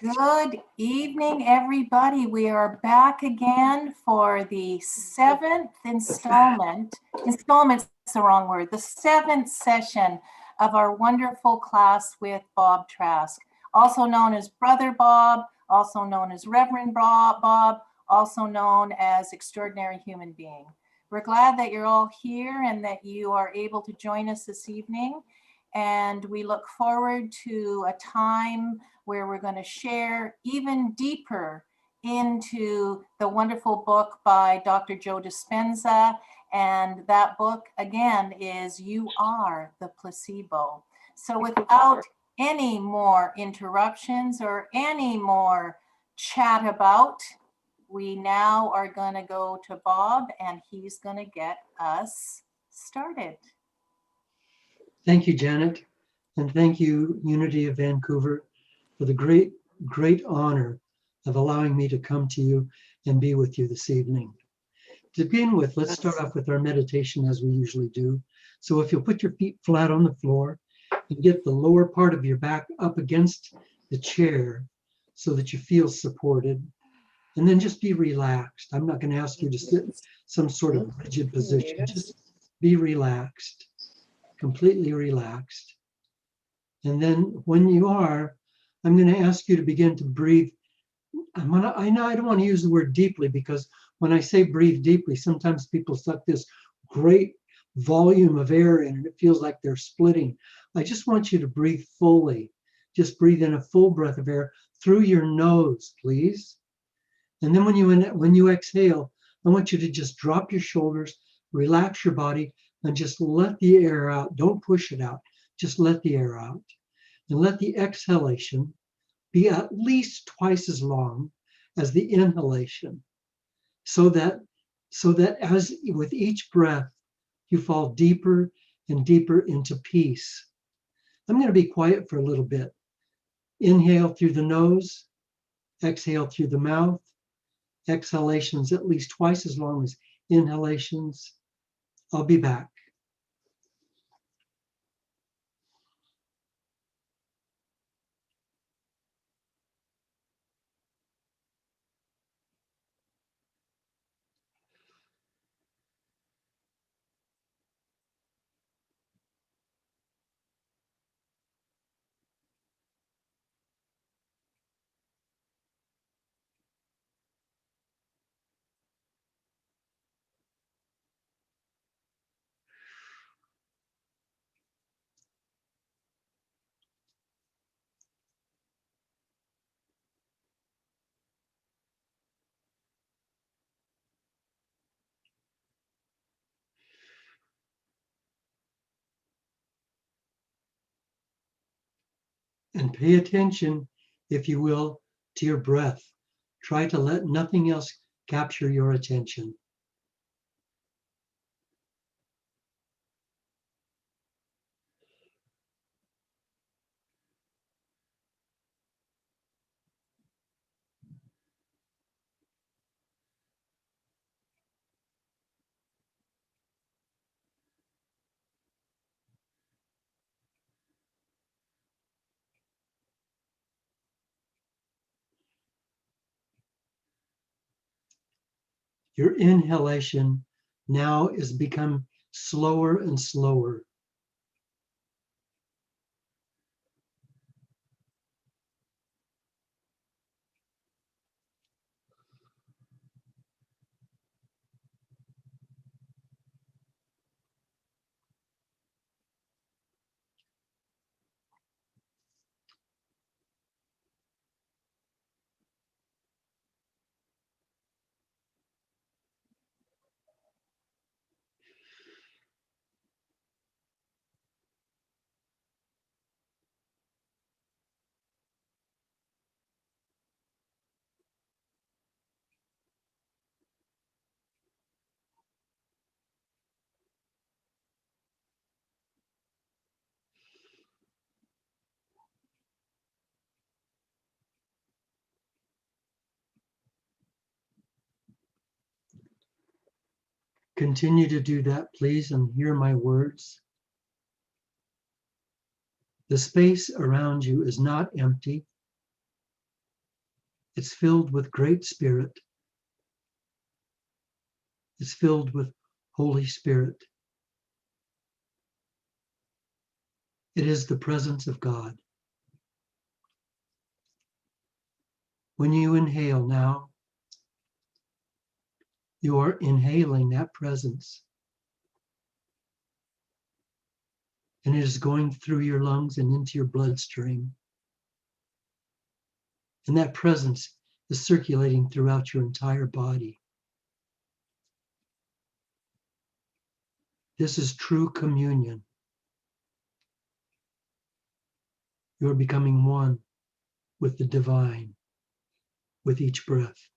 Good evening, everybody. We are back again for the seventh installment. Installment's the wrong word. The seventh session of our wonderful class with Bob Trask, also known as Brother Bob, also known as Reverend Bob, also known as Extraordinary Human Being. We're glad that you're all here and that you are able to join us this evening. And we look forward to a time where we're going to share even deeper into the wonderful book by Dr. Joe Dispenza. And that book, again, is You Are the Placebo. So without any more interruptions or any more chat about, we now are going to go to Bob, and he's going to get us started. Thank you, Janet, and thank you, Unity of Vancouver, for the great honor of allowing me to come to you and be with you this evening. To begin with, let's start off with our meditation as we usually do. So if you'll put your feet flat on the floor and get the lower part of your back up against the chair so that you feel supported, and then just be relaxed. I'm not going to ask you to sit in some sort of rigid position. Just be relaxed. Completely relaxed. And then when you are, I'm going to ask you to begin to breathe. I know I don't want to use the word deeply, because when I say breathe deeply, sometimes people suck this great volume of air in and it feels like they're splitting. I just want you to breathe fully. Just breathe in a full breath of air through your nose, please. And then when you exhale, I want you to just drop your shoulders, relax your body, and just let the air out. Don't push it out. Just let the air out. And let the exhalation be at least twice as long as the inhalation, so that as with each breath, you fall deeper and deeper into peace. I'm going to be quiet for a little bit. Inhale through the nose, exhale through the mouth. Exhalations at least twice as long as inhalations. I'll be back. And pay attention, if you will, to your breath. Try to let nothing else capture your attention. Your inhalation now is become slower and slower. Continue to do that, please, and hear my words. The space around you is not empty. It's filled with great spirit. It's filled with Holy Spirit. It is the presence of God. When you inhale now, you are inhaling that presence. And it is going through your lungs and into your bloodstream. And that presence is circulating throughout your entire body. This is true communion. You are becoming one with the divine with each breath.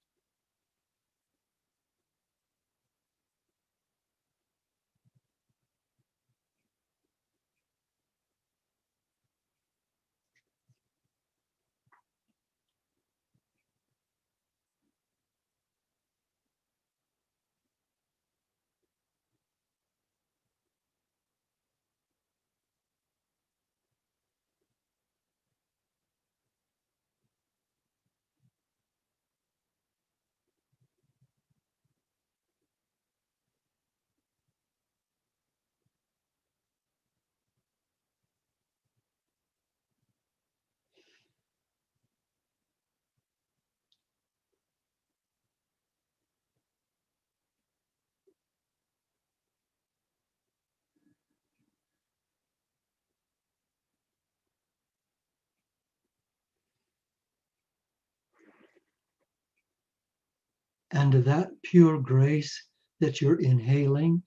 And that pure grace that you're inhaling,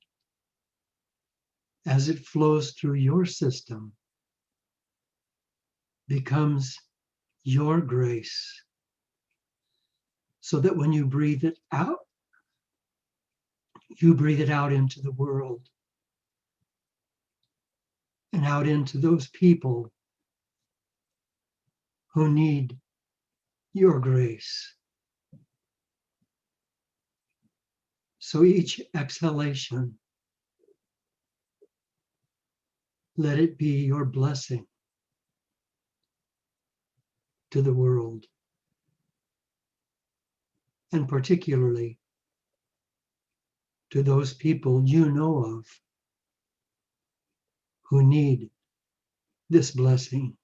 as it flows through your system, becomes your grace. So that when you breathe it out, you breathe it out into the world and out into those people who need your grace. So each exhalation, let it be your blessing to the world, and particularly to those people you know of who need this blessing.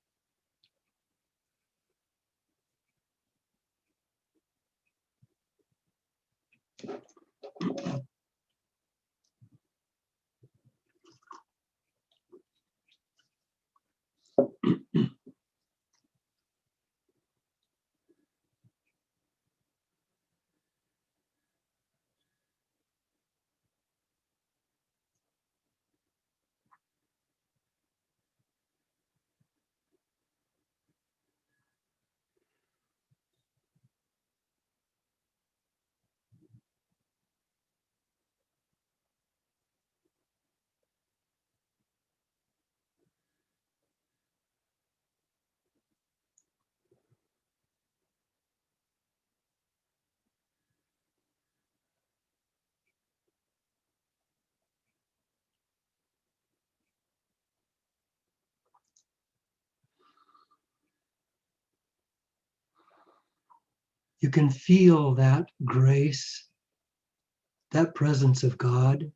You can feel that grace, that presence of God,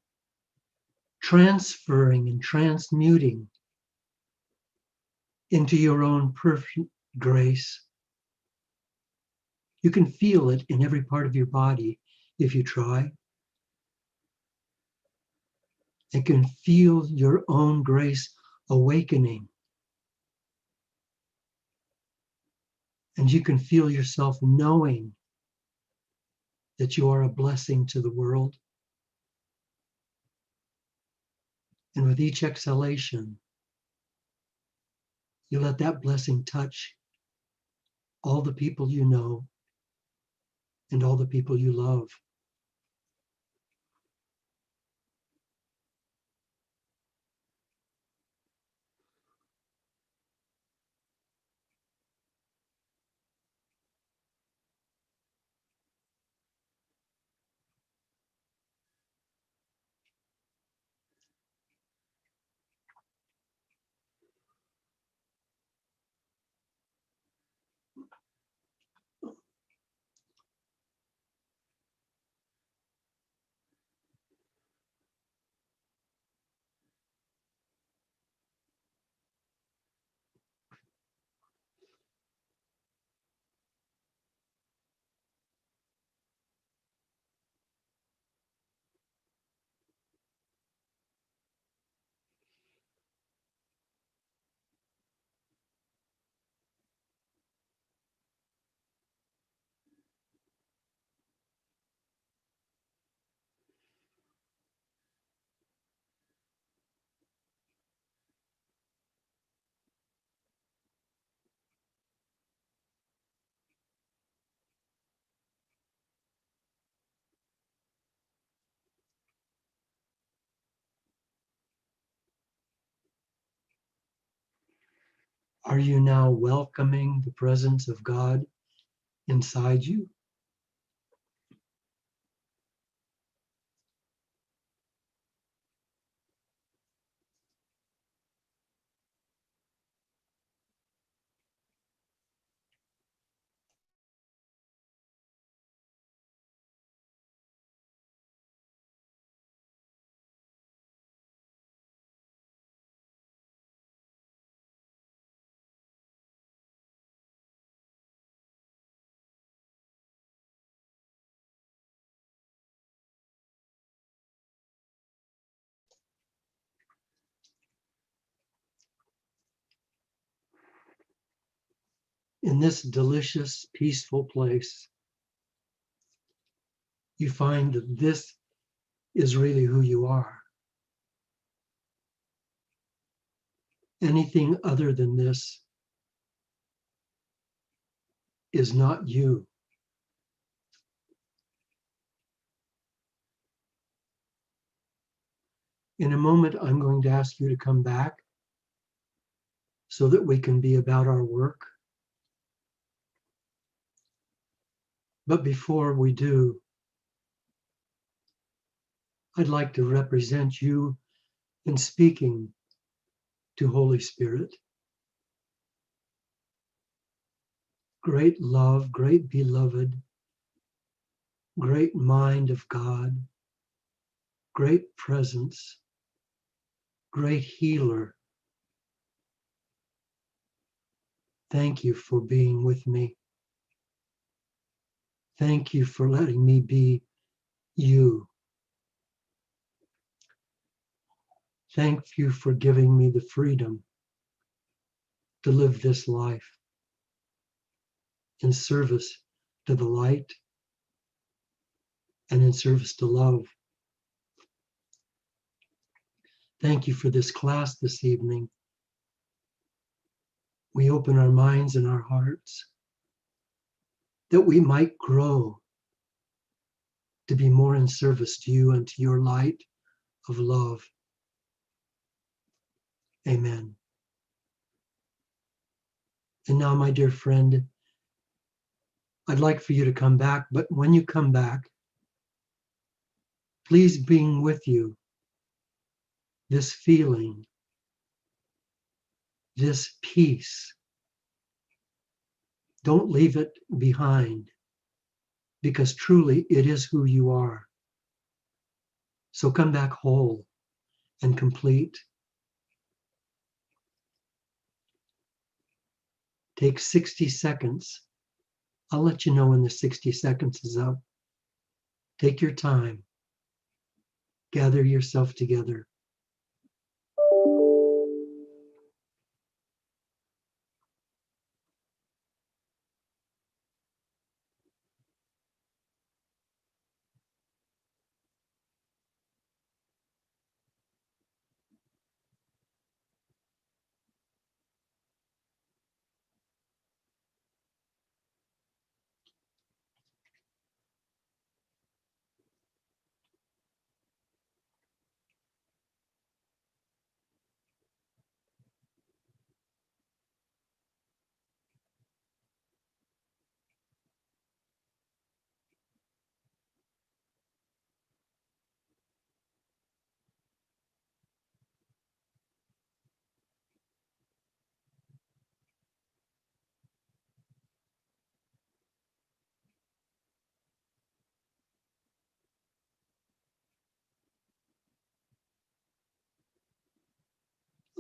transferring and transmuting into your own perfect grace. You can feel it in every part of your body if you try. You can feel your own grace awakening. And you can feel yourself knowing that you are a blessing to the world. And with each exhalation, you let that blessing touch all the people you know and all the people you love. Are you now welcoming the presence of God inside you? In this delicious, peaceful place, you find that this is really who you are. Anything other than this is not you. In a moment, I'm going to ask you to come back so that we can be about our work. But before we do, I'd like to represent you in speaking to Holy Spirit. Great love, great beloved, great mind of God, great presence, great healer. Thank you for being with me. Thank you for letting me be you. Thank you for giving me the freedom to live this life in service to the light and in service to love. Thank you for this class this evening. We open our minds and our hearts that we might grow to be more in service to you and to your light of love. Amen. And now, my dear friend, I'd like for you to come back, but when you come back, please bring with you this feeling, this peace. Don't leave it behind, because truly it is who you are. So come back whole and complete. Take 60 seconds. I'll let you know when the 60 seconds is up. Take your time. Gather yourself together.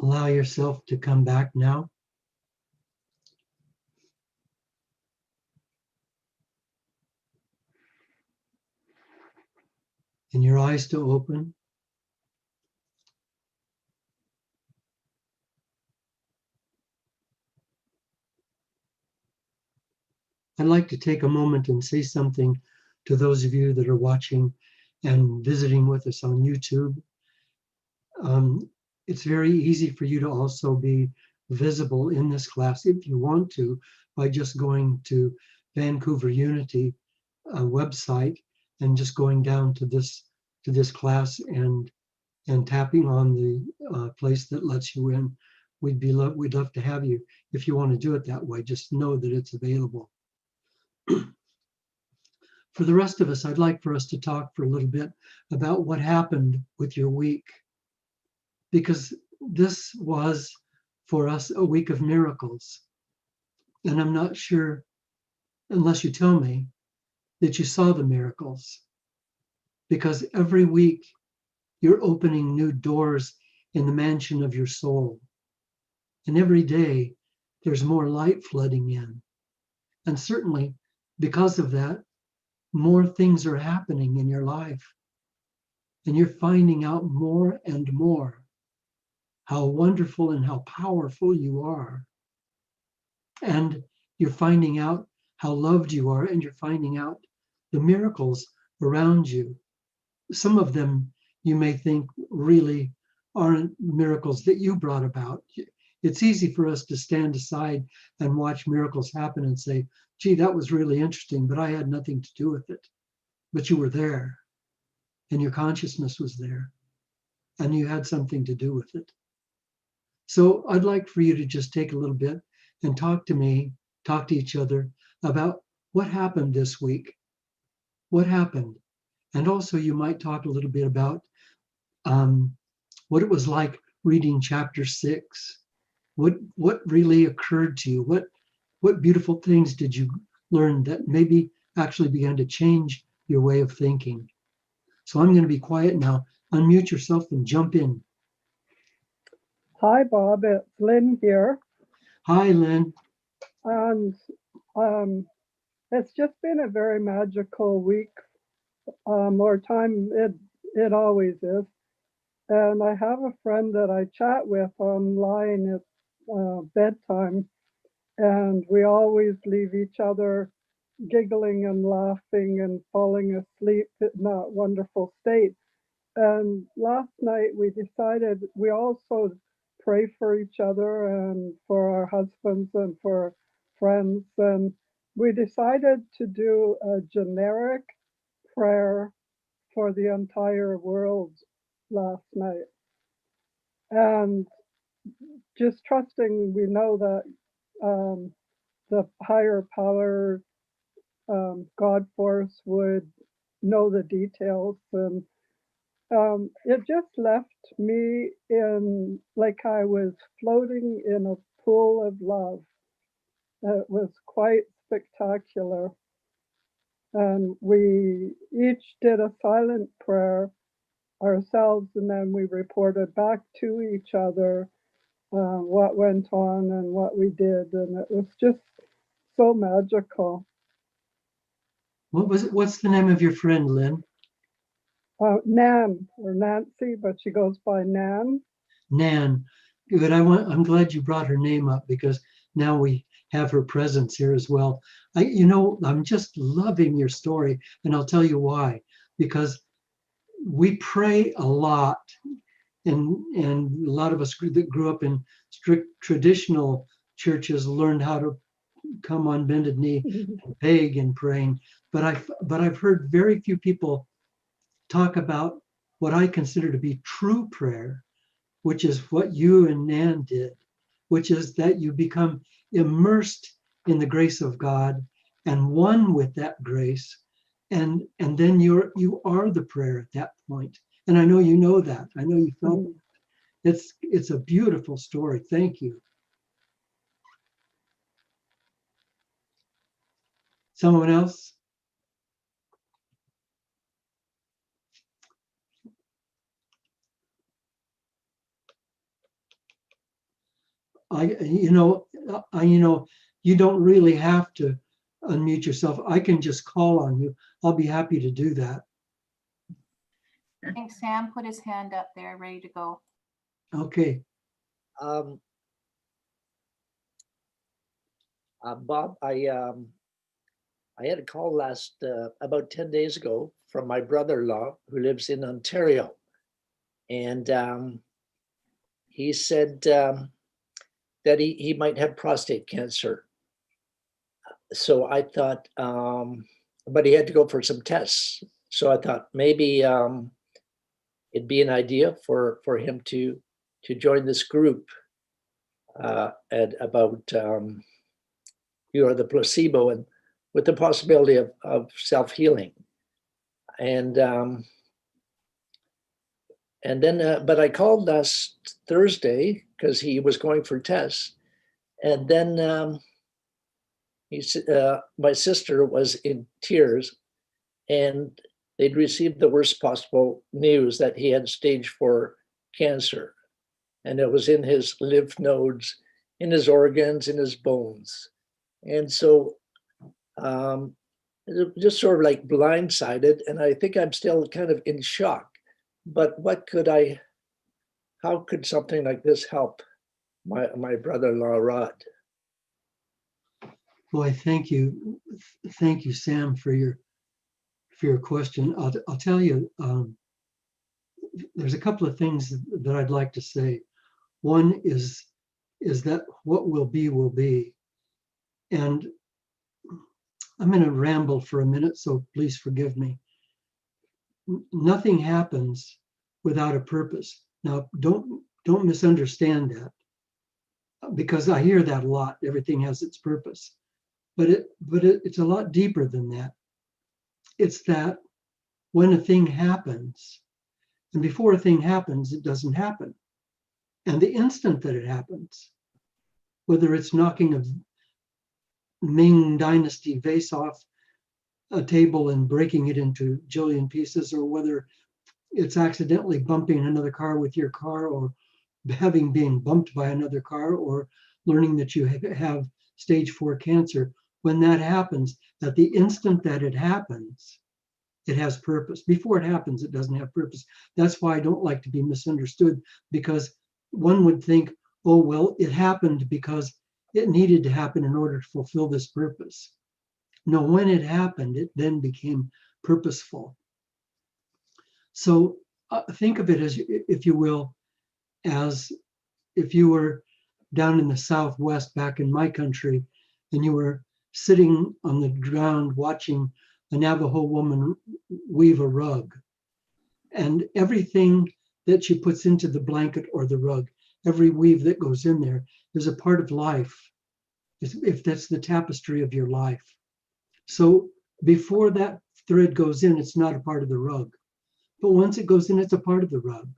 Allow yourself to come back now. And your eyes to open. I'd like to take a moment and say something to those of you that are watching and visiting with us on YouTube. It's very easy for you to also be visible in this class if you want to by just going to Vancouver Unity website and just going down to this class and tapping on the place that lets you in. we'd love to have you. If you want to do it that way, just know that it's available. For the rest of us, I'd like for us to talk for a little bit about what happened with your week, because this was for us a week of miracles. And I'm not sure, unless you tell me, that you saw the miracles, because every week you're opening new doors in the mansion of your soul. And every day there's more light flooding in. And certainly because of that, more things are happening in your life. And you're finding out more and more how wonderful and how powerful you are. And you're finding out how loved you are, and you're finding out the miracles around you. Some of them you may think really aren't miracles that you brought about. It's easy for us to stand aside and watch miracles happen and say, gee, that was really interesting, but I had nothing to do with it. But you were there, and your consciousness was there, and you had something to do with it. So I'd like for you to just take a little bit and talk to me, talk to each other about what happened this week. What happened? And also you might talk a little bit about what it was like reading chapter 6. What really occurred to you? What beautiful things did you learn that maybe actually began to change your way of thinking? So I'm going to be quiet now. Unmute yourself and jump in. Hi, Bob. It's Lynn here. Hi, Lynn. And it's just been a very magical week. More time, it always is. And I have a friend that I chat with online at bedtime, and we always leave each other giggling and laughing and falling asleep in that wonderful state. And last night we decided we also pray for each other and for our husbands and for friends. And we decided to do a generic prayer for the entire world last night. And just trusting, we know that the higher power, God force, would know the details. And it just left me in like I was floating in a pool of love. It was quite spectacular. And we each did a silent prayer ourselves, and then we reported back to each other what went on and what we did. And it was just so magical. What's the name of your friend, Lynn? Nan, or Nancy, but she goes by Nan. Nan. Good. I'm glad you brought her name up, because now we have her presence here as well. I'm just loving your story, and I'll tell you why. Because we pray a lot, and a lot of us that grew up in strict traditional churches learned how to come on bended knee and beg and praying. But I've heard very few people talk about what I consider to be true prayer, which is what you and Nan did, which is that you become immersed in the grace of God and one with that grace, and then you are the prayer at that point. And I know you know that. I know you felt it. It's a beautiful story. Thank you. Someone else? You don't really have to unmute yourself. I can just call on you. I'll be happy to do that. I think Sam put his hand up there, ready to go. Okay. Bob, I had a call about 10 days ago from my brother-in-law who lives in Ontario. And he said that he might have prostate cancer. So I thought, but he had to go for some tests. So I thought maybe it'd be an idea for him to join this group. about You Are the Placebo, and with the possibility of self-healing. And then, but I called last Thursday because he was going for tests. And then my sister was in tears, and they'd received the worst possible news that he had stage 4 cancer. And it was in his lymph nodes, in his organs, in his bones. And so just sort of like blindsided. And I think I'm still kind of in shock. But how could something like this help my brother-in-law, Rod? Boy, thank you, Sam, for your question. I'll tell you, there's a couple of things that I'd like to say. One is that what will be, and I'm going to ramble for a minute, so please forgive me. Nothing happens without a purpose. Now, don't misunderstand that, because I hear that a lot. Everything has its purpose, but it's a lot deeper than that. It's that when a thing happens, and before a thing happens, it doesn't happen. And the instant that it happens, whether it's knocking a Ming Dynasty vase off a table and breaking it into a jillion pieces, or whether it's accidentally bumping another car with your car, or being bumped by another car, or learning that you have stage 4 cancer, when that happens, at the instant that it happens, it has purpose. Before it happens, it doesn't have purpose. That's why I don't like to be misunderstood, because one would think, oh, well, it happened because it needed to happen in order to fulfill this purpose. No, when it happened, it then became purposeful. So think of it as, if you will, as if you were down in the Southwest, back in my country, and you were sitting on the ground watching a Navajo woman weave a rug. And everything that she puts into the blanket or the rug, every weave that goes in there, is a part of life, if that's the tapestry of your life. So before that thread goes in, it's not a part of the rug. But once it goes in, it's a part of the rug.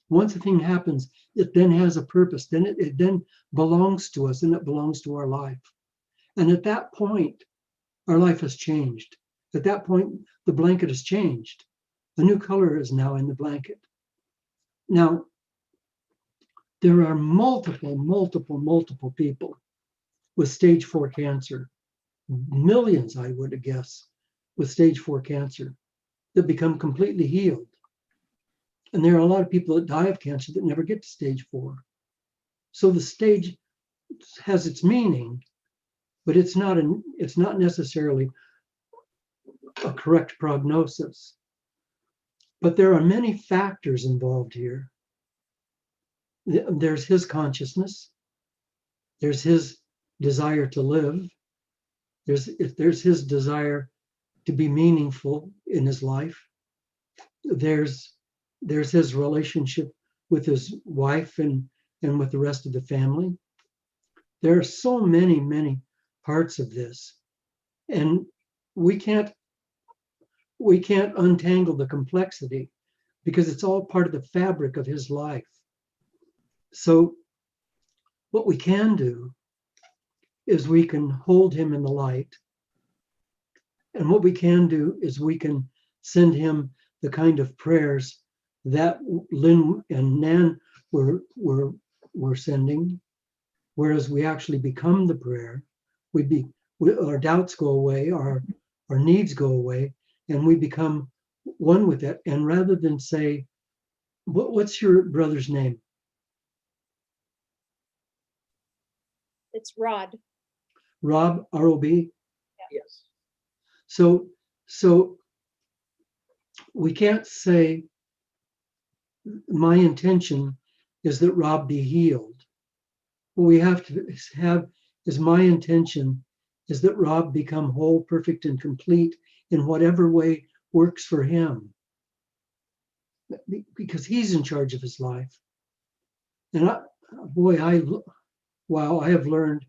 Once a thing happens, it then has a purpose. Then it then belongs to us, and it belongs to our life. And at that point, our life has changed. At that point, the blanket has changed. A new color is now in the blanket. Now, there are multiple people with stage 4 cancer, millions, I would guess, with stage 4 cancer that become completely healed. And there are a lot of people that die of cancer that never get to stage 4. So the stage has its meaning, but it's not necessarily a correct prognosis. But there are many factors involved here. There's his consciousness. There's his desire to live. There's his desire to be meaningful in his life. There's his relationship with his wife and with the rest of the family. There are so many parts of this, and we can't untangle the complexity, because it's all part of the fabric of his life. So what we can do is we can hold him in the light, and what we can do is we can send him the kind of prayers that Lynn and Nan were sending, whereas we actually become the prayer. Our doubts go away, our needs go away, and we become one with it. And rather than say, what's your brother's name? It's Rod. Rob, R-O-B? Yes. So we can't say, my intention is that Rob be healed. What we have to have is, my intention is that Rob become whole, perfect, and complete in whatever way works for him, because he's in charge of his life. And wow, I have learned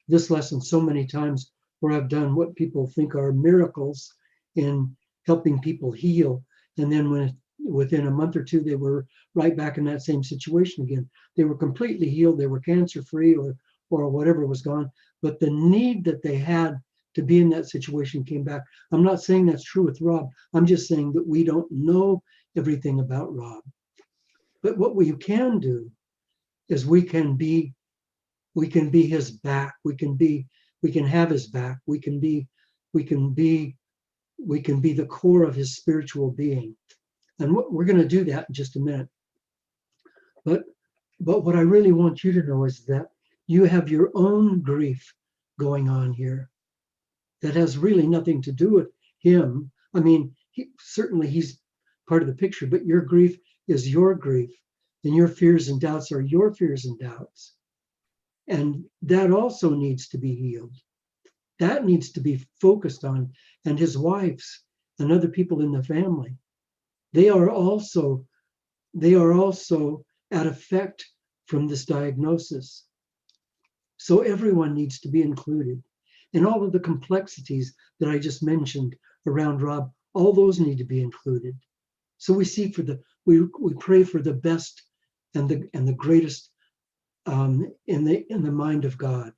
this lesson so many times where I've done what people think are miracles in helping people heal. And then within a month or two, they were right back in that same situation again. They were completely healed. They were cancer-free or whatever was gone. But the need that they had to be in that situation came back. I'm not saying that's true with Rob. I'm just saying that we don't know everything about Rob. But what we can do is we can be his back. We can have his back. We can be the core of his spiritual being. And we're going to do that in just a minute. But what I really want you to know is that you have your own grief going on here that has really nothing to do with him. I mean, certainly he's part of the picture, but your grief is your grief, and your fears and doubts are your fears and doubts. And that also needs to be healed. That needs to be focused on. And his wives and other people in the family, they are also at effect from this diagnosis. So everyone needs to be included. And all of the complexities that I just mentioned around Rob, all those need to be included. So we pray for the best and the greatest in the mind of God,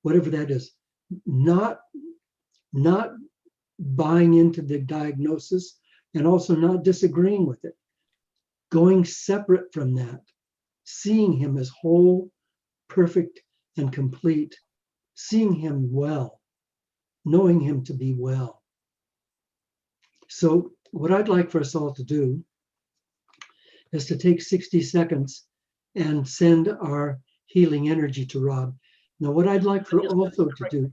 whatever that is. Not buying into the diagnosis and also not disagreeing with it. Going separate from that, seeing him as whole, perfect, and complete, seeing him well, knowing him to be well. So what I'd like for us all to do is to take 60 seconds and send our healing energy to Rob. Now, what I'd like for also to do.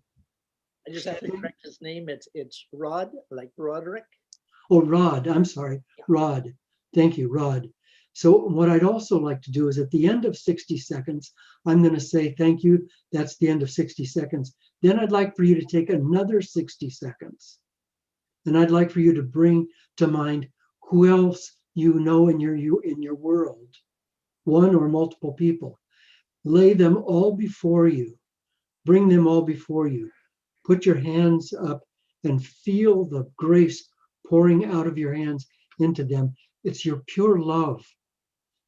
I just have to correct his name. It's Rod, like Roderick. Oh, Rod, I'm sorry, Rod. Thank you, Rod. So what I'd also like to do is at the end of 60 seconds, I'm going to say thank you. That's the end of 60 seconds. Then I'd like for you to take another 60 seconds. And I'd like for you to bring to mind who else you know in your world, one or multiple people. Lay them all before you. Bring them all before you. Put your hands up and feel the grace pouring out of your hands into them. It's your pure love.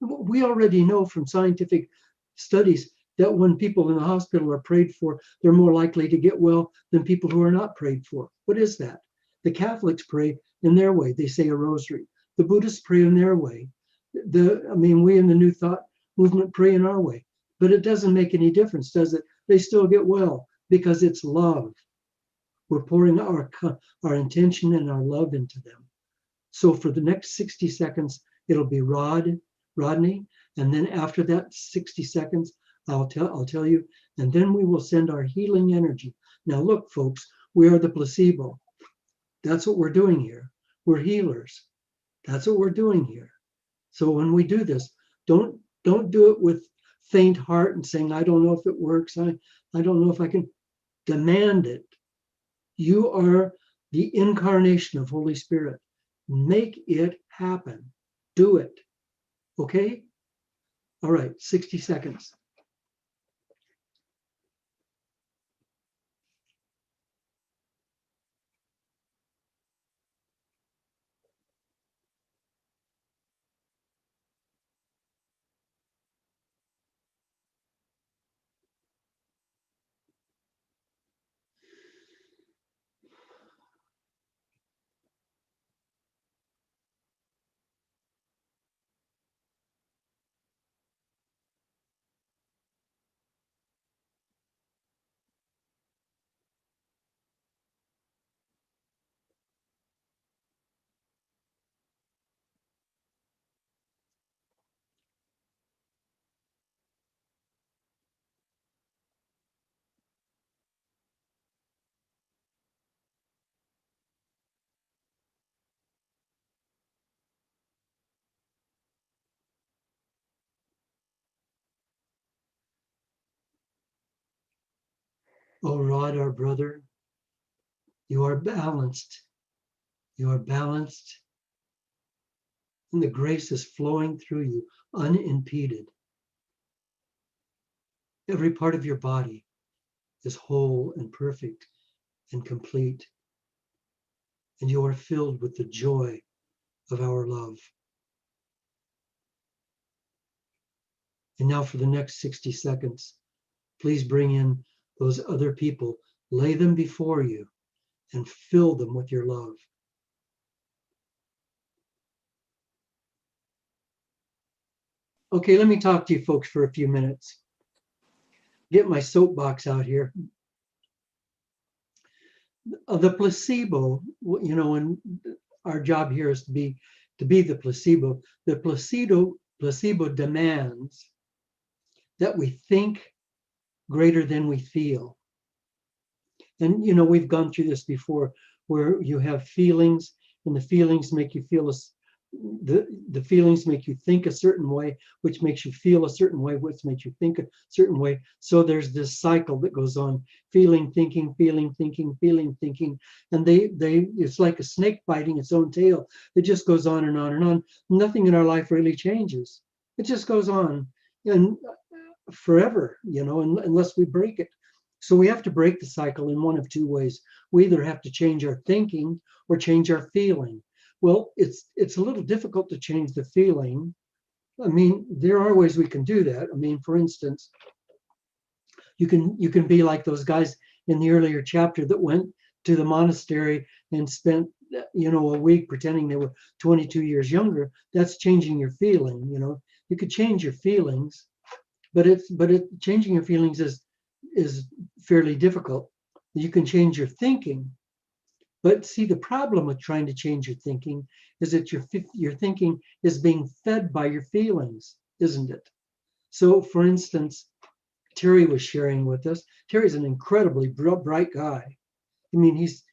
We already know from scientific studies that when people in the hospital are prayed for, they're more likely to get well than people who are not prayed for. What is that? The Catholics pray in their way. They say a rosary. The Buddhists pray in their way. We in the New Thought movement pray in our way. But it doesn't make any difference, does it? They still get well because it's love. We're pouring our intention and our love into them. So for the next 60 seconds, it'll be Rodney, and then after that 60 seconds, I'll tell you, and then we will send our healing energy. Now look, folks, we are the placebo. That's what we're doing here. We're healers. That's what we're doing here. So when we do this, don't do it with faint heart and saying, I don't know if it works. I don't know if I can. Demand it. You are the incarnation of Holy Spirit. Make it happen. Do it. Okay? All right, 60 seconds. Oh, Rod, our brother, you are balanced. You are balanced, and the grace is flowing through you unimpeded. Every part of your body is whole and perfect and complete. And you are filled with the joy of our love. And now for the next 60 seconds, please bring in those other people, lay them before you, and fill them with your love. Okay, let me talk to you folks for a few minutes. Get my soapbox out here. The placebo, you know, and our job here is to be the placebo. The placebo demands that we think greater than we feel. And you know, we've gone through this before, where you have feelings, and the feelings make you feel the feelings make you think a certain way, which makes you feel a certain way, which makes you think a certain way. So there's this cycle that goes on: feeling, thinking, feeling, thinking, feeling, thinking, and it's like a snake biting its own tail. It just goes on and on and on. Nothing in our life really changes. It just goes on and forever, you know, unless we break it. So we have to break the cycle in one of two ways. We either have to change our thinking or change our feeling. Well, it's a little difficult to change the feeling. I mean, there are ways we can do that. I mean, for instance, you can be like those guys in the earlier chapter that went to the monastery and spent, you know, a week pretending they were 22 years younger. That's changing your feeling. You know, you could change your feelings, but changing your feelings is fairly difficult. You can change your thinking. But see, the problem with trying to change your thinking is that your thinking is being fed by your feelings, isn't it? So, for instance, Terry was sharing with us. Terry's an incredibly bright guy. I mean, he's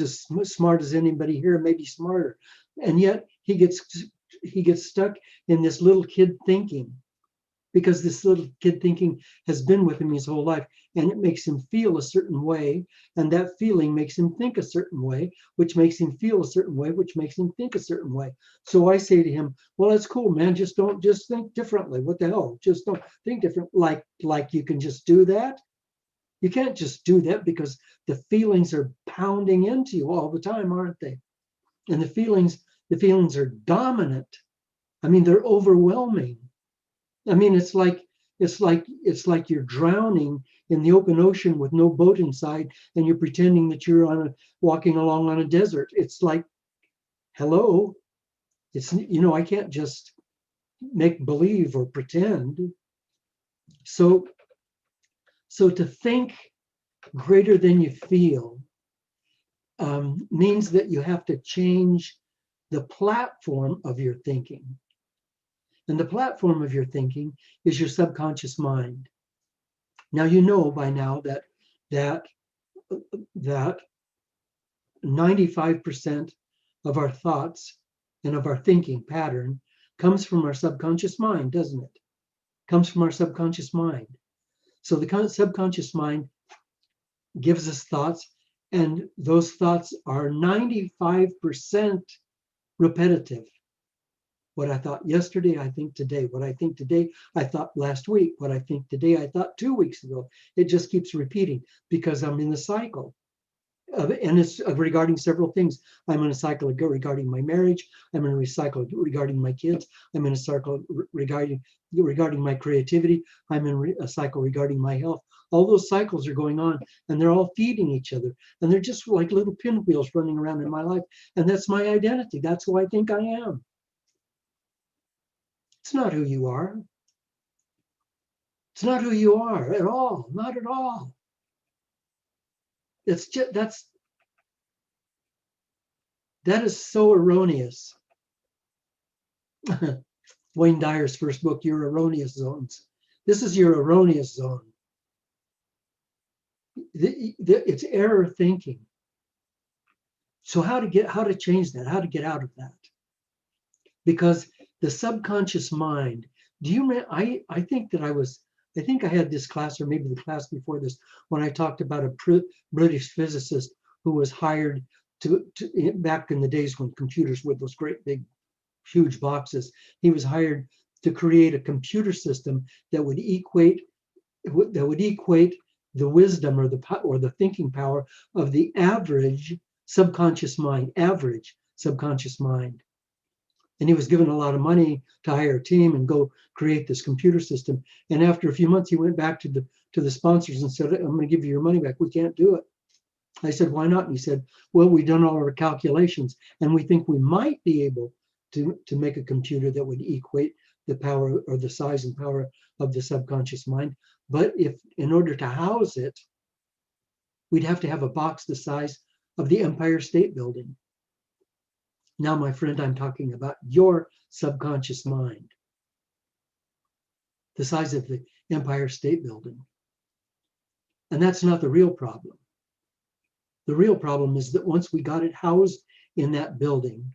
as smart as anybody here, maybe smarter, and yet he gets stuck in this little kid thinking, because this little kid thinking has been with him his whole life, and it makes him feel a certain way, and that feeling makes him think a certain way, which makes him feel a certain way, which makes him think a certain way. So I say to him, well, that's cool, man. Just think differently. What the hell? Just don't think different. Like you can just do that. You can't just do that, because the feelings are pounding into you all the time, aren't they? And the feelings are dominant. I mean, they're overwhelming. I mean, it's like you're drowning in the open ocean with no boat inside, and you're pretending that you're walking along on a desert. It's like, hello, it's, you know, I can't just make believe or pretend. So to think greater than you feel means that you have to change the platform of your thinking. And the platform of your thinking is your subconscious mind. Now, you know by now that 95% of our thoughts and of our thinking pattern comes from our subconscious mind, doesn't it? Comes from our subconscious mind. So the subconscious mind gives us thoughts, and those thoughts are 95% repetitive. What I thought yesterday, I think today. What I think today, I thought last week. What I think today, I thought 2 weeks ago. It just keeps repeating, because I'm in the cycle. And it's regarding several things. I'm in a cycle regarding my marriage. I'm in a cycle regarding my kids. I'm in a cycle regarding my creativity. I'm in a cycle regarding my health. All those cycles are going on, and they're all feeding each other. And they're just like little pinwheels running around in my life. And that's my identity. That's who I think I am. It's not who you are. It's not who you are at all. Not at all. It's just, that is so erroneous. Wayne Dyer's first book, Your Erroneous Zones. This is your erroneous zone. It's error thinking. So how to change that? How to get out of that? Because the subconscious mind, I think I had this class, or maybe the class before this, when I talked about a British physicist who was hired to back in the days when computers were those great big huge boxes. He was hired to create a computer system that would equate that would equate the wisdom or the thinking power of the average subconscious mind, And he was given a lot of money to hire a team and go create this computer system. And after a few months, he went back to the sponsors and said, I'm going to give you your money back. We can't do it. I said, why not? And he said, well, we've done all our calculations and we think we might be able to make a computer that would equate the power or the size and power of the subconscious mind. But if in order to house it, we'd have to have a box the size of the Empire State Building. Now, my friend, I'm talking about your subconscious mind, the size of the Empire State Building. And that's not the real problem. The real problem is that once we got it housed in that building,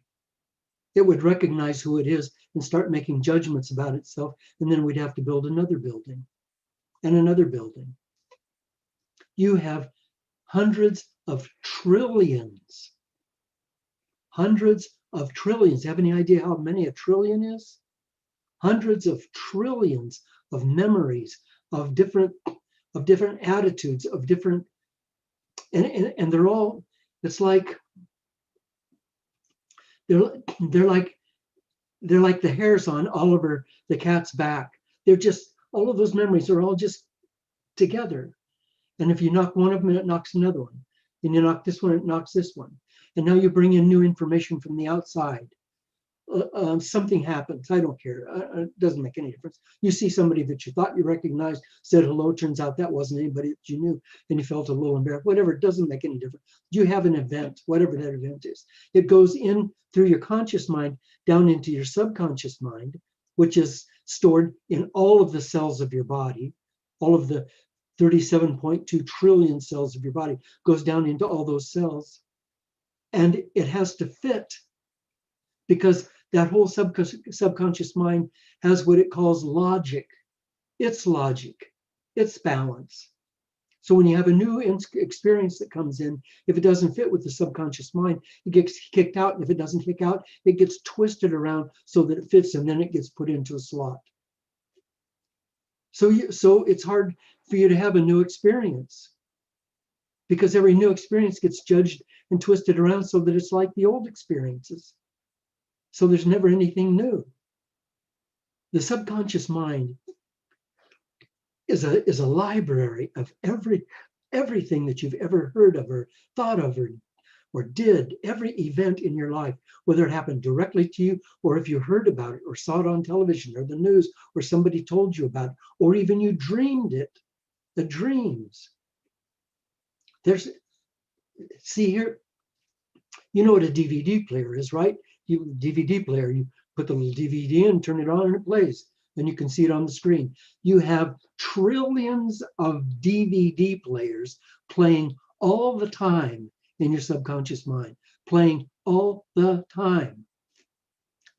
it would recognize who it is and start making judgments about itself. And then we'd have to build another building and another building. You have hundreds of trillions. Have any idea how many a trillion is? Hundreds of trillions of memories of different attitudes, of different, and they're all, it's like they're like the hairs on Oliver the cat's back. They're just, all of those memories are all just together. And if you knock one of them, it knocks another one. And you knock this one, it knocks this one. And now you bring in new information from the outside. Something happens, I don't care, it doesn't make any difference. You see somebody that you thought you recognized, said hello, turns out that wasn't anybody that you knew, and you felt a little embarrassed, whatever, it doesn't make any difference. You have an event, whatever that event is. It goes in through your conscious mind, down into your subconscious mind, which is stored in all of the cells of your body, all of the 37.2 trillion cells of your body, goes down into all those cells. And it has to fit, because that whole subconscious mind has what it calls logic. It's logic, it's balance. So when you have a new experience that comes in, if it doesn't fit with the subconscious mind, it gets kicked out. And if it doesn't kick out, it gets twisted around so that it fits, and then it gets put into a slot. So it's hard for you to have a new experience, because every new experience gets judged and twisted around so that it's like the old experiences. So there's never anything new. The subconscious mind is a library of everything that you've ever heard of or thought of or did, every event in your life, whether it happened directly to you or if you heard about it or saw it on television or the news or somebody told you about it, or even you dreamed it, the dreams. See here, you know what a DVD player is, right? DVD player, you put the little DVD in, turn it on, and it plays, and you can see it on the screen. You have trillions of DVD players playing all the time in your subconscious mind, playing all the time.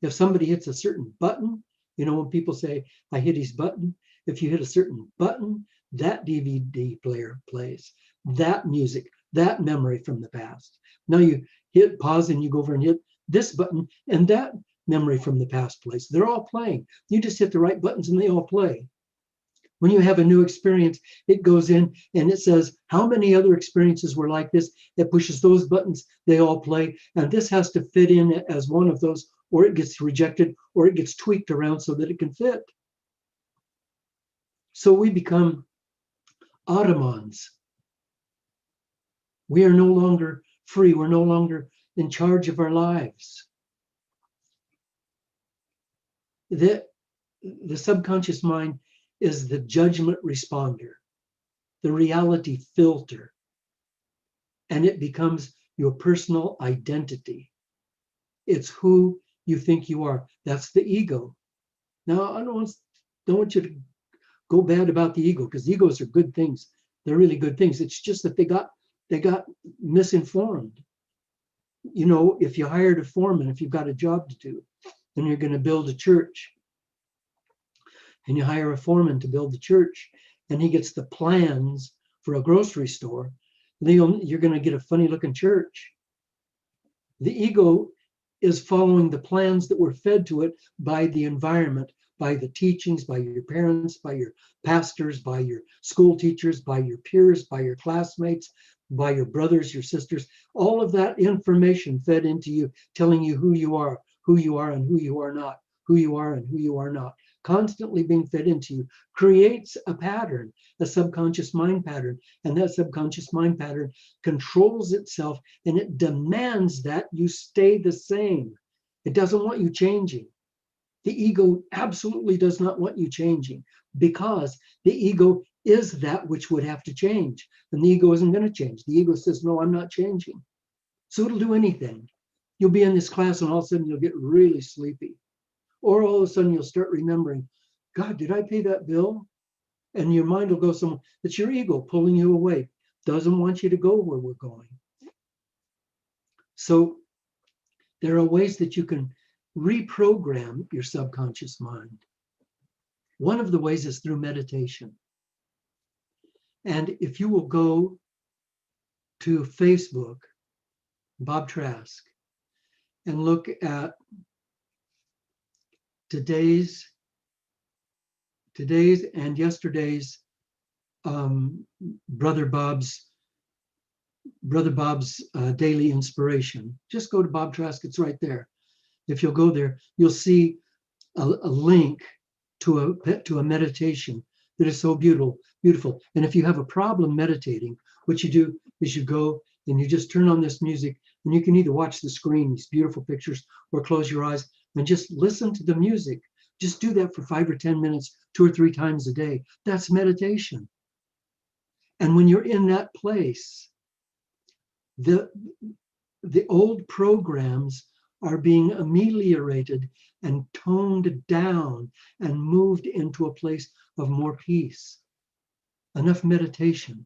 If somebody hits a certain button, you know, when people say, I hit his button, if you hit a certain button, that DVD player plays, that music, that memory from the past. Now you hit pause and you go over and hit this button, and that memory from the past plays. They're all playing. You just hit the right buttons and they all play. When you have a new experience, it goes in and it says how many other experiences were like this. It pushes those buttons, they all play, and this has to fit in as one of those, or it gets rejected, or it gets tweaked around so that it can fit. So we become automons. We are no longer free. We're no longer in charge of our lives. The subconscious mind is the judgment responder, the reality filter, and it becomes your personal identity. It's who you think you are. That's the ego. Now, I don't want you to go bad about the ego, because egos are good things. They're really good things. It's just that they got misinformed. You know, if you hired a foreman, if you've got a job to do, and you're going to build a church, and you hire a foreman to build the church, and he gets the plans for a grocery store, you're going to get a funny looking church. The ego is following the plans that were fed to it by the environment, by the teachings, by your parents, by your pastors, by your school teachers, by your peers, by your classmates, by your brothers, your sisters. All of that information fed into you, telling you who you are and who you are not, who you are and who you are not, constantly being fed into you, creates a pattern, a subconscious mind pattern. And that subconscious mind pattern controls itself, and it demands that you stay the same. It doesn't want you changing. The ego absolutely does not want you changing, because the ego is that which would have to change. And the ego isn't going to change. The ego says, no, I'm not changing. So it'll do anything. You'll be in this class and all of a sudden you'll get really sleepy. Or all of a sudden you'll start remembering, God, did I pay that bill? And your mind will go somewhere. It's your ego pulling you away. Doesn't want you to go where we're going. So there are ways that you can reprogram your subconscious mind. One of the ways is through meditation. And if you will go to Facebook, Bob Trask, and look at today's and yesterday's Brother Bob's daily inspiration. Just go to Bob Trask, it's right there. If you'll go there, you'll see a link to a meditation that is so beautiful. And if you have a problem meditating, what you do is you go and you just turn on this music, and you can either watch the screen, these beautiful pictures, or close your eyes and just listen to the music. Just do that for 5 or 10 minutes, 2 or 3 times a day. That's meditation. And when you're in that place, the old programs are being ameliorated and toned down and moved into a place of more peace. Enough meditation,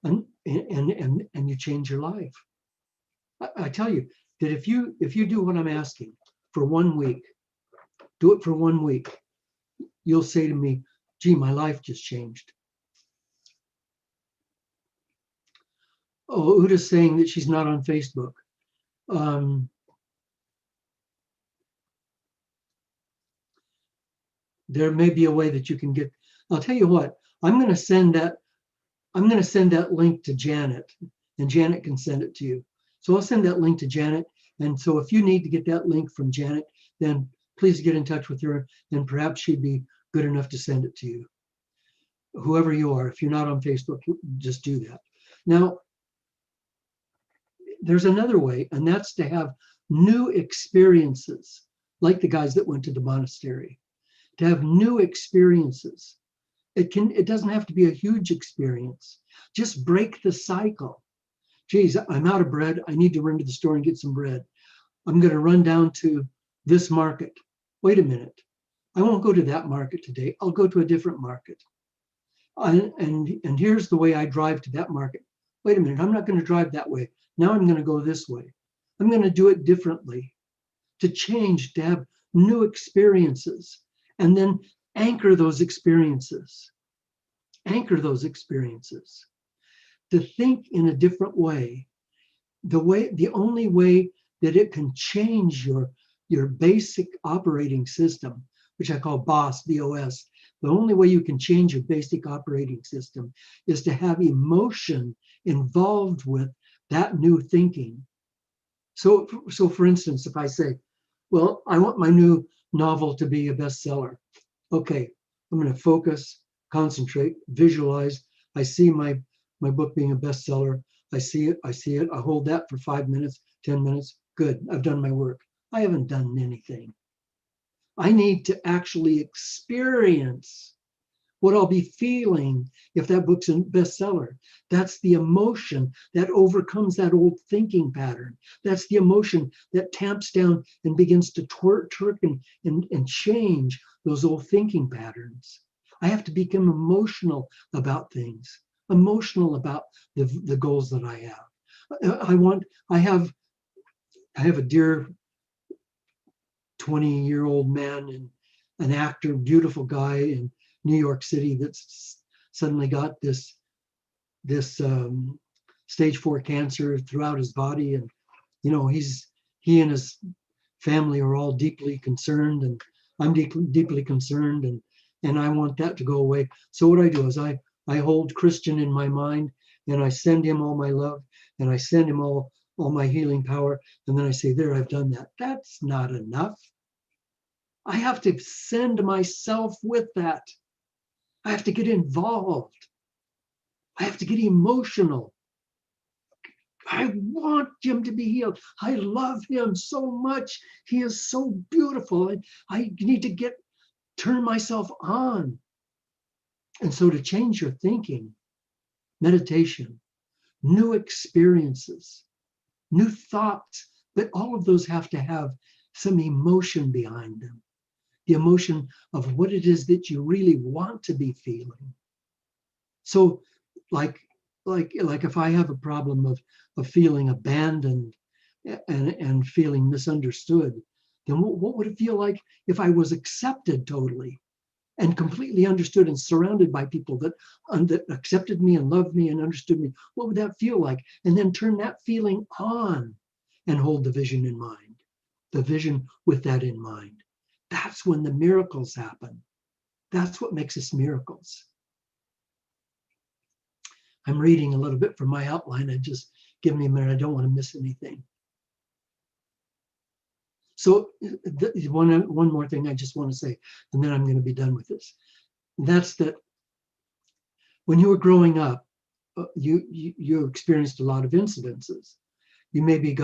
and you change your life. I tell you that if you do what I'm asking for 1 week, do it for 1 week, you'll say to me, gee, my life just changed. Oh, Uda's saying that she's not on Facebook. There may be a way that you can get. I'll tell you what. I'm going to send that link to Janet, and Janet can send it to you. So I'll send that link to Janet. And so if you need to get that link from Janet, then please get in touch with her, and perhaps she'd be good enough to send it to you. Whoever you are, if you're not on Facebook, just do that. Now, there's another way, and that's to have new experiences, like the guys that went to the monastery, to have new experiences. It doesn't have to be a huge experience. Just break the cycle. Geez, I'm out of bread. I need to run to the store and get some bread. I'm going to run down to this market. Wait a minute. I won't go to that market today. I'll go to a different market. And here's the way I drive to that market. Wait a minute. I'm not going to drive that way. Now I'm going to go this way. I'm going to do it differently, to change, to have new experiences, and then anchor those experiences. Anchor those experiences. To think in a different way. The only way that it can change your basic operating system, which I call BOS, B-O-S. The only way you can change your basic operating system is to have emotion involved with that new thinking. So for instance, if I say, well, I want my new novel to be a bestseller. Okay, I'm going to focus, concentrate, visualize. I see my book being a bestseller. I see it. I hold that for 5 minutes, 10 minutes. Good, I've done my work. I haven't done anything. I need to actually experience what I'll be feeling if that book's a bestseller. That's the emotion that overcomes that old thinking pattern. That's the emotion that tamps down and begins to twerk and change those old thinking patterns. I have to become emotional about things, emotional about the goals that I have. I have a dear 20-year-old man and an actor, beautiful guy in New York City that's suddenly got this stage 4 cancer throughout his body, and he and his family are all deeply concerned, and I'm deeply concerned, and I want that to go away. So what I do is I hold Christian in my mind, and I send him all my love, and I send him all my healing power, and then I say, there, I've done that. That's not enough. I have to send myself with that. I have to get involved. I have to get emotional. I want him to be healed. I love him so much. He is so beautiful. I need to turn myself on. And so to change your thinking, meditation, new experiences, new thoughts, but all of those have to have some emotion behind them. The emotion of what it is that you really want to be feeling. So like if I have a problem of feeling abandoned and feeling misunderstood, then what would it feel like if I was accepted totally and completely understood and surrounded by people that accepted me and loved me and understood me? What would that feel like? And then turn that feeling on and hold the vision in mind, the vision with that in mind. That's when the miracles happen. That's what makes us miracles. I'm reading a little bit from my outline. Just give me a minute. I don't want to miss anything. So one more thing I just want to say, and then I'm going to be done with this. That's that when you were growing up, you experienced a lot of incidences. You maybe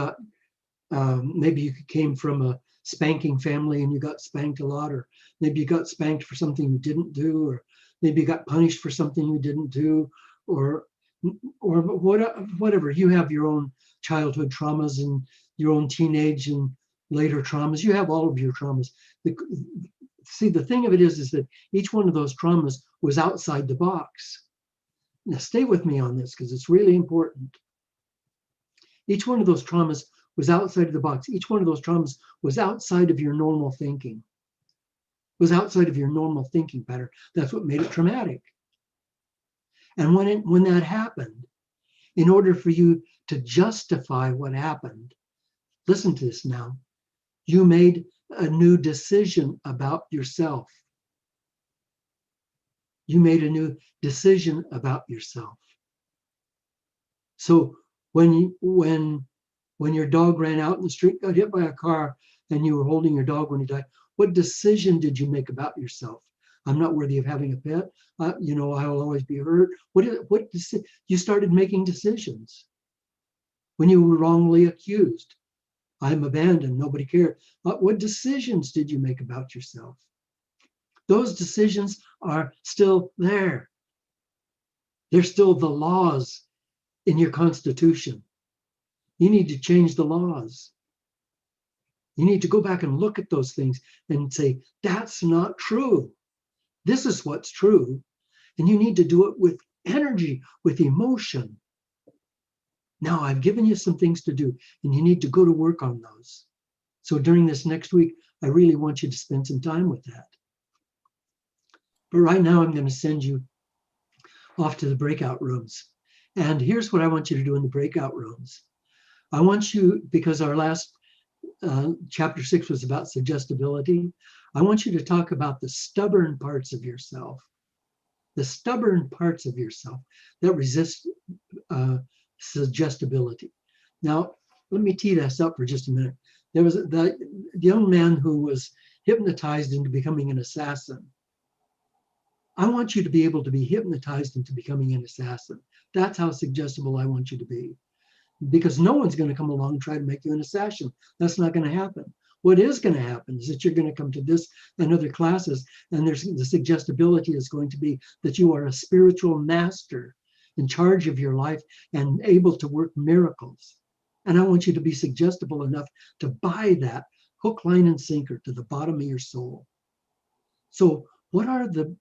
maybe you came from a spanking family and you got spanked a lot, or maybe you got spanked for something you didn't do, or maybe you got punished for something you didn't do, or whatever. You have your own childhood traumas and your own teenage and later traumas. You have all of your traumas. See, the thing of it is that each one of those traumas was outside the box. Now stay with me on this because it's really important. Each one of those traumas was outside of the box. Each one of those traumas was outside of your normal thinking. Was outside of your normal thinking pattern. That's what made it traumatic. And when that happened, in order for you to justify what happened, listen to this now, you made a new decision about yourself. You made a new decision about yourself. So when your dog ran out in the street, got hit by a car, and you were holding your dog when he died, what decision did you make about yourself? I'm not worthy of having a pet. I will always be hurt. You started making decisions when you were wrongly accused. I'm abandoned. Nobody cared. What decisions did you make about yourself? Those decisions are still there. They're still the laws in your Constitution. You need to change the laws. You need to go back and look at those things and say, that's not true. This is what's true. And you need to do it with energy, with emotion. Now, I've given you some things to do, and you need to go to work on those. So during this next week, I really want you to spend some time with that. But right now, I'm going to send you off to the breakout rooms. And here's what I want you to do in the breakout rooms. I want you, because our last chapter 6 was about suggestibility, I want you to talk about the stubborn parts of yourself. The stubborn parts of yourself that resist suggestibility. Now, let me tee this up for just a minute. There was the young man who was hypnotized into becoming an assassin. I want you to be able to be hypnotized into becoming an assassin. That's how suggestible I want you to be. Because no one's going to come along and try to make you an assassin. That's not going to happen. What is going to happen is that you're going to come to this and other classes, and there's the suggestibility is going to be that you are a spiritual master in charge of your life and able to work miracles. And I want you to be suggestible enough to buy that hook, line, and sinker to the bottom of your soul. So what are the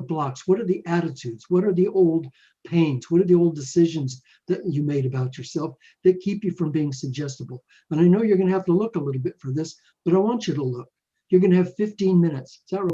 blocks? What are the attitudes? What are the old pains? What are the old decisions that you made about yourself that keep you from being suggestible? And I know you're going to have to look a little bit for this, but I want you to look. You're going to have 15 minutes. Is that right?